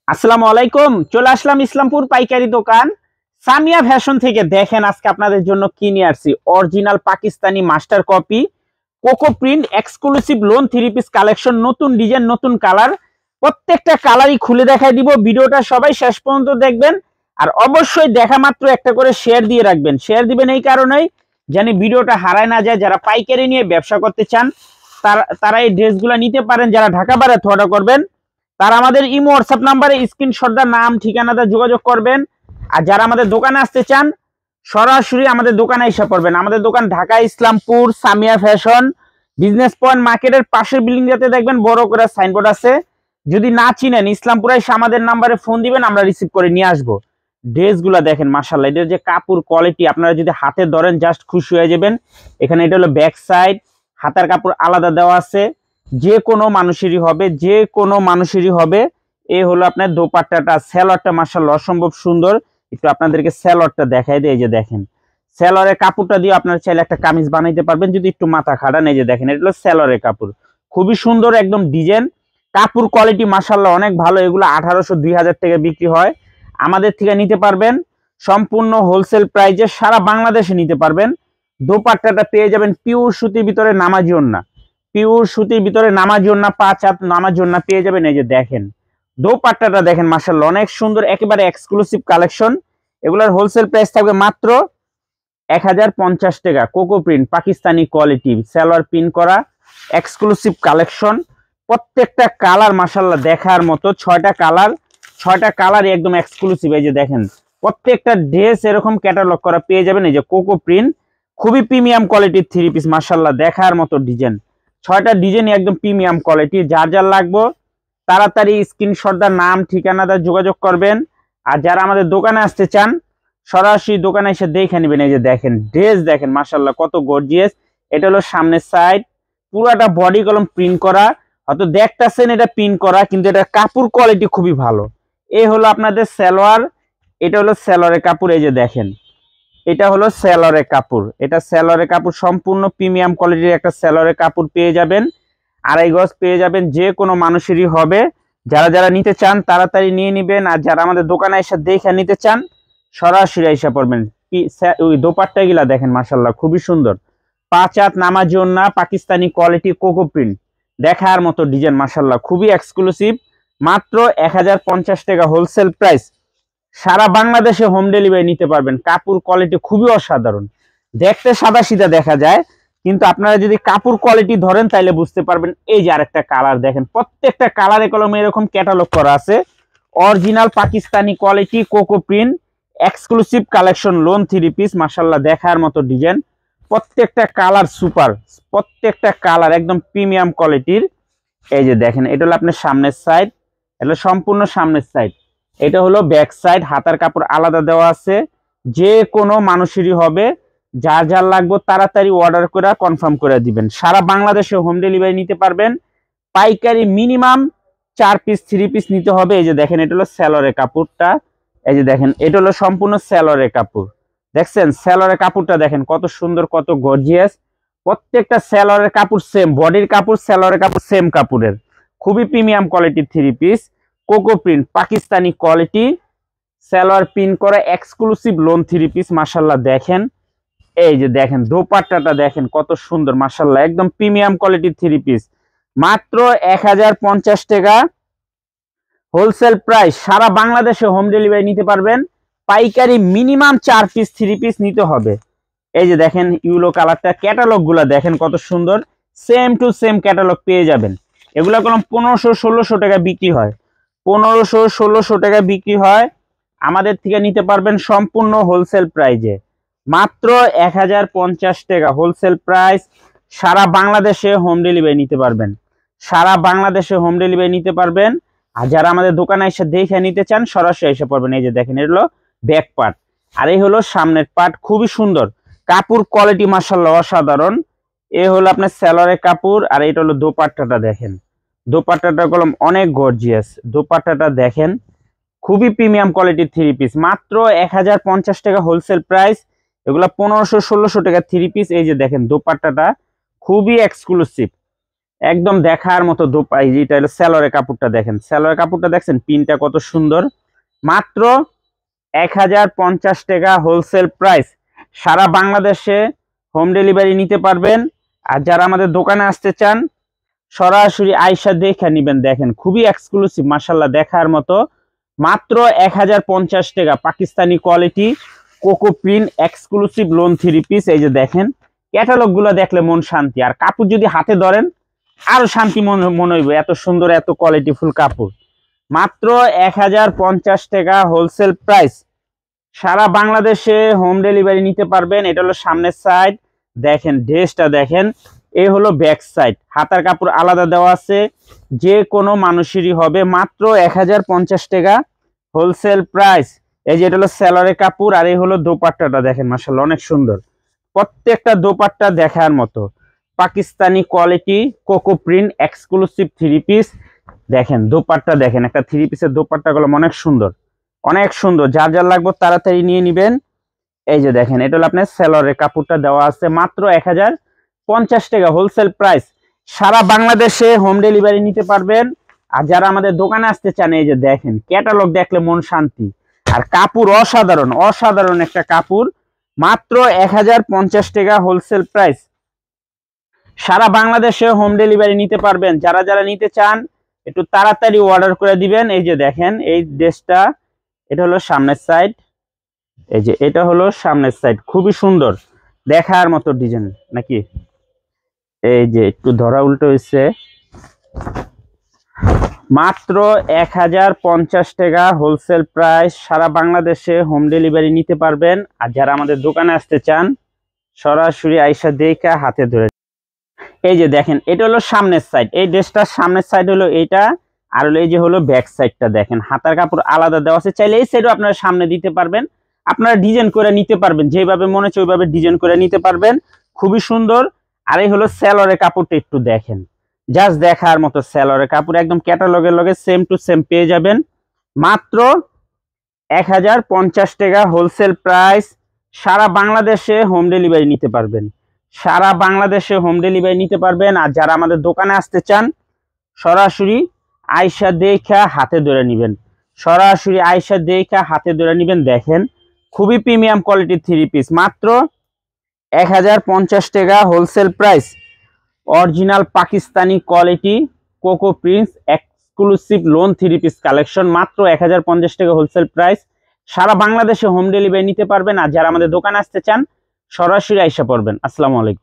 আসসালামু আলাইকুম। চলে আসলাম ইসলামপুর পাইকারি দোকান সামিয়া ফ্যাশন থেকে। দেখেন আজকে আপনাদের জন্য কি নিয়ে আসছি। Original Pakistani master copy cocoa print exclusive loan three piece collection, নতুন ডিজাইন, নতুন কালার। প্রত্যেকটা কালারই খুলে দেখাই দিব। ভিডিওটা সবাই শেষ পর্যন্ত দেখবেন। আর অবশ্যই দেখা মাত্র একটা করে শেয়ার দিয়ে রাখবেন। শেয়ার দিবেন এই কারণেই যেন ভিডিওটা হারায় না যায়। যারা পাইকারি নিয়ে ব্যবসা করতে চান তারা এই ড্রেসগুলো নিতে পারেন। যারা ঢাকা বাইরে অর্ডার করবেন তারা আমাদের ইমো হোয়াটসঅ্যাপ নাম্বারে স্ক্রিনশটটা নাম ঠিকানাটা যোগাযোগ করবেন। আর যারা আমাদের দোকানে আসতে চান সরাসরি আমাদের দোকানে এসে পড়বেন। আমাদের দোকান Dhaka Islampur Samia fashion business point মার্কেটের পাশের বিল্ডিংটাতে দেখবেন বড় করে সাইনবোর্ড আছে। যদি না চিনেন ইসলামপুরে এসে আমাদের নাম্বারে ফোন দিবেন, আমরা রিসিভ করে নিয়ে আসবো। ড্রেসগুলো দেখেন মাশাআল্লাহ, এটার যে কাপড় কোয়ালিটি আপনারা যদি হাতে ধরেন জাস্ট খুশি হয়ে যাবেন। এখানে এটা হলো ব্যাক সাইড, হাতার কাপড় আলাদা দেওয়া আছে। যে কোনো মানুষেরই হবে, যে কোনো মানুষেরই হবে। এই হলো আপনার দোপাট্টাটা, স্যালোয়ারটা মাশাআল্লাহ অসম্ভব সুন্দর। একটু আপনাদেরকে স্যালোয়ারটা দেখাই দেয়। এই যে দেখেন স্যালোয়ারের কাপড়টা দিয়ে আপনারা চাইলে একটা কামিজ বানাইতে পারবেন যদি একটু মাথা খাটান। এই যে দেখেন এটা হলো স্যালোয়ারের কাপড়, খুবই সুন্দর একদম ডিজাইন। কাপড় কোয়ালিটি মাশাআল্লাহ অনেক ভালো। এগুলো 1800-2000 টাকা বিক্রি হয়। আমাদের থেকে নিতে পারবেন সম্পূর্ণ হোলসেল প্রাইসে, সারা বাংলাদেশে নিতে পারবেন। দোপাট্টাটা পেয়ে যাবেন পিওর সুতির ভিতরে নামাজি ওড়না, পিওর সুতির ভিতরে নামাজি ওড়না, 5 হাত নামাজি ওড়না পেয়ে যাবেন। এই যে দেখেন দোপাট্টাটা দেখেন মাশাআল্লাহ অনেক সুন্দর, একেবারে এক্সক্লুসিভ কালেকশন। এগুলোর হোলসেল প্রাইস থাকবে মাত্র 1050 টাকা। Cocoa print Pakistani quality, salwar pin করা এক্সক্লুসিভ কালেকশন। প্রত্যেকটা কালার মাশাআল্লাহ দেখার মতো, 6টা কালার, 6টা কালারই একদম এক্সক্লুসিভ। এই যে দেখেন প্রত্যেকটা ড্রেস এরকম ক্যাটালগ করা পেয়ে যাবেন। এই যে কোকো প্রিন্ট খুবই প্রিমিয়াম কোয়ালিটির থ্রি পিস মাশাআল্লাহ দেখার মতো ডিজাইন। 6টা ডিজাইনই একদম প্রিমিয়াম কোয়ালিটি। যার যার লাগবে তাড়াতাড়ি স্ক্রিনশটটা নাম ঠিকানাটা যোগাযোগ করবেন। আর যারা আমাদের দোকানে আসতে চান সরাসরি দোকানে এসে দেখে নেবেন। এই যে দেখেন ড্রেস দেখেন মাশাআল্লাহ কত গর্জিয়াস। এটা হলো সামনের সাইড, পুরাটা বডি কলম প্রিন্ট করা। হয়তো দেখতেছেন এটা প্রিন্ট করা, কিন্তু এটা কাপড় কোয়ালিটি খুবই ভালো। এই হলো আপনাদের সালোয়ার, এটা হলো সালোয়ারের কাপড়। এই যে দেখেন এটা হলো সালোয়ারের কাপড়, এটা সালোয়ারের কাপড় সম্পূর্ণ প্রিমিয়াম কোয়ালিটির একটা সালোয়ারের কাপড় পেয়ে যাবেন। 2.5 গজ পেয়ে যাবেন, যে কোনো মানুষেরই হবে। যারা যারা নিতে চান তাড়াতাড়ি নিয়ে নেবেন। আর যারা আমাদের দোকানে এসে দেখে নিতে চান সরাসরি এসে পড়বেন। ওই দোপাট্টা গুলা দেখেন মাশাআল্লাহ খুবই সুন্দর। 5 হাত নামাজি ওড়না, পাকিস্তানি কোয়ালিটি কোকো প্রিন্ট দেখার মতো ডিজাইন মাশাআল্লাহ খুবই এক্সক্লুসিভ। মাত্র 1050 টাকা হোলসেল প্রাইস। সারা বাংলাদেশে হোম ডেলিভারি নিতে পারবেন। কাপড় কোয়ালিটি খুবই অসাধারণ। দেখতে সাদা সিধা দেখা যায়, কিন্তু আপনারা যদি কাপড় কোয়ালিটি ধরেন তাহলে বুঝতে পারবেন। এই যে আরেকটা কালার দেখেন, প্রত্যেকটা কালারে কলমে এরকম ক্যাটালগ করা আছে। Original Pakistani quality cocoa print exclusive collection loan three piece মাশাআল্লাহ দেখার মতো ডিজাইন। প্রত্যেকটা কালার সুপার, প্রত্যেকটা কালার একদম প্রিমিয়াম কোয়ালিটির। এই যে দেখেন এটা হলো আপনার সামনের সাইড, এটা সম্পূর্ণ সামনের সাইড। এটা হলো ব্যাক সাইড, হাতার কাপড় আলাদা দেওয়া আছে। যে কোনো মানুষেরই হবে। যার যার লাগবে তাড়াতাড়ি অর্ডার করে কনফার্ম করে দিবেন। সারা বাংলাদেশে হোম ডেলিভারি নিতে পারবেন। পাইকারি মিনিমাম 4 পিস 3 পিস নিতে হবে। এই যে দেখেন এটা হলো সালোয়ারের কাপড়টা। এই যে দেখেন এটা হলো সম্পূর্ণ সালোয়ারের কাপড়। দেখছেন সালোয়ারের কাপড়টা দেখেন কত সুন্দর, কত গর্জিয়াস। প্রত্যেকটা সালোয়ারের কাপড় সেম, বডির কাপড় সালোয়ারের কাপড় সেম কাপড়ের। খুবই প্রিমিয়াম কোয়ালিটির three piece cocoa print Pakistani quality, salwar print করা এক্সক্লুসিভ লোন থ্রি পিস মাশাআল্লাহ দেখেন। এই যে দেখেন দোপাট্টাটা দেখেন কত সুন্দর মাশাআল্লাহ একদম প্রিমিয়াম কোয়ালিটির থ্রি পিস। মাত্র 1050 টাকা হোলসেল প্রাইস। সারা বাংলাদেশে হোম ডেলিভারি নিতে পারবেন। পাইকারি মিনিমাম 4 পিস 3 পিস নিতে হবে। এই যে দেখেন ইউলো কালারটা, ক্যাটালগ গুলা দেখেন কত সুন্দর। সেম টু সেম ক্যাটালগ পেয়ে যাবেন। এগুলা কলম 1500-1600 টাকা বিক্রি হয়, 1500-1600 টাকা বিক্রি হয়। আমাদের থেকে নিতে পারবেন সম্পূর্ণ হোলসেল প্রাইজে মাত্র 1050 টাকা হোলসেল প্রাইস। সারা বাংলাদেশে হোম ডেলিভারি নিতে পারবেন, সারা বাংলাদেশে হোম ডেলিভারি নিতে পারবেন। আর যারা আমাদের দোকানে এসে দেখে নিতে চান সরাসরি এসে পড়বেন। এই যে দেখেন এটা হলো ব্যাক পার্ট, আর এই হলো সামনের পার্ট। খুবই সুন্দর কাপড় কোয়ালিটি মাশাআল্লাহ অসাধারণ। এ হলো আপনার সালোয়ারের কাপড়, আর এটা হলো দোপাট্টাটা দেখেন। দোপাট্টাটা কলম অনেক গর্জিয়াস। দোপাট্টাটা দেখেন খুবই প্রিমিয়াম কোয়ালিটির থ্রি পিস। মাত্র 1050 টাকা হোলসেল প্রাইস। এগুলা 1500-1600 টাকা থ্রি পিস। এই যে দেখেন দোপাট্টাটা খুবই এক্সক্লুসিভ। একদম দেখার মতো দোপাট্টা। এটা হলো সালোয়ারের কাপড়টা, দেখেন সালোয়ারের কাপড়টা দেখছেন প্রিন্টটা কত সুন্দর। মাত্র 1050 টাকা হোলসেল প্রাইস। সারা বাংলাদেশে হোম ডেলিভারি নিতে পারবেন। আর যারা আমাদের দোকানে আসতে চান সরাসরি আয়সা দেখে নিবেন। দেখেন খুবই এক্সক্লুসিভ মাশাআল্লাহ দেখার মতো। মাত্র 1050 টাকা Pakistani quality cocoa print exclusive loan 3 piece. এই যে দেখেন ক্যাটালগ গুলো দেখলে মন শান্তি, আর কাপড় যদি হাতে ধরেন আরো শান্তি মনে হইবে, এত সুন্দর এত কোয়ালিটিফুল কাপড়। মাত্র 1050 টাকা হোলসেল প্রাইস। সারা বাংলাদেশে হোম ডেলিভারি নিতে পারবেন। এটা হলো সামনের সাইড, দেখেন ড্রেসটা দেখেন। এই হলো ব্যাক সাইড, হাতার কাপড় আলাদা দেওয়া আছে, যে কোনো মানুষেরই হবে। মাত্র 1050 টাকা হোলসেল প্রাইস। এই যে এটা হলো সালোয়ারের কাপড়, আর এই হলো দোপাট্টাটা দেখেন মাশাআল্লাহ অনেক সুন্দর। প্রত্যেকটা দোপাট্টা দেখার মতো Pakistani quality cocoa print exclusive 3 piece. দেখেন দোপাট্টা দেখেন, একটা 3 পিসের দোপাট্টাগুলো অনেক সুন্দর অনেক সুন্দর। যার যার লাগবে তাড়াতাড়ি নিয়ে নেবেন। এই যে দেখেন এটা হলো আপনার সালোয়ারের কাপড়টা দেওয়া আছে। মাত্র 1050 টাকা হোলসেল প্রাইস। সারা বাংলাদেশে হোম ডেলিভারি নিতে পারবেন। আর যারা আমাদের দোকানে আসতে চান এই যে দেখেন ক্যাটালগ দেখলে মন শান্তি, আর কাপড় অসাধারণ অসাধারণ একটা কাপড়। মাত্র 1050 টাকা হোলসেল প্রাইস। সারা বাংলাদেশে হোম ডেলিভারি নিতে পারবেন। যারা যারা নিতে চান একটু তাড়াতাড়ি অর্ডার করে দিবেন। এই যে দেখেন এই ড্রেসটা, এটা হলো সামনের সাইড। এই যে এটা হলো সামনের সাইড, খুবই সুন্দর দেখার মতো ডিজাইন নাকি। এই যে একটু ধরা উল্টো হয়েছে। মাত্র 1050 টাকা হোলসেল প্রাইস। সারা বাংলাদেশে হোম ডেলিভারি নিতে পারবেন। আর যারা আমাদের দোকানে আসতে চান সরাসরি আইসা দেখা হাতে ধরে। এই যে দেখেন এটা হলো সামনের সাইড, এই ড্রেসটার সামনের সাইড হলো এইটা, আর হলো এই যে হলো ব্যাক সাইডটা দেখেন হাতার কাপড় আলাদা দেওয়া আছে। চাইলে এই সাইডও আপনারা সামনে দিতে পারবেন, আপনারা ডিজাইন করে নিতে পারবেন, যেভাবে মনে হচ্ছে ওইভাবে ডিজাইন করে নিতে পারবেন। খুবই সুন্দর। আর এই হলো সালোয়ারের কাপড়টা একটু দেখেন, জাস্ট দেখার মতো সালোয়ারের কাপড়, একদম ক্যাটালগের লগে সেম টু সেম পেয়ে যাবেন। মাত্র 1050 টাকা হোলসেল প্রাইস। সারা বাংলাদেশে হোম ডেলিভারি নিতে পারবেন। সারা বাংলাদেশে হোম ডেলিভারি নিতে পারবেন। আর যারা আমাদের দোকানে আসতে চান সরাসরি আয়সা দেখা হাতে ধরে নেবেন, সরাসরি আয়সা দেখা হাতে ধরে নেবেন। দেখেন খুবই প্রিমিয়াম কোয়ালিটির 3 পিস। মাত্র 1050 টাকা wholesale price. Original Pakistani quality cocoa Prince exclusive loan 3 piece collection. মাত্র 1050 টাকা হোলসেল প্রাইস। সারা বাংলাদেশে হোম ডেলিভারি নিতে পারবেন। আর যারা আমাদের দোকানে আসতে চান সরাসরি আইসা পড়বেন। আসসালামু আলাইকুম।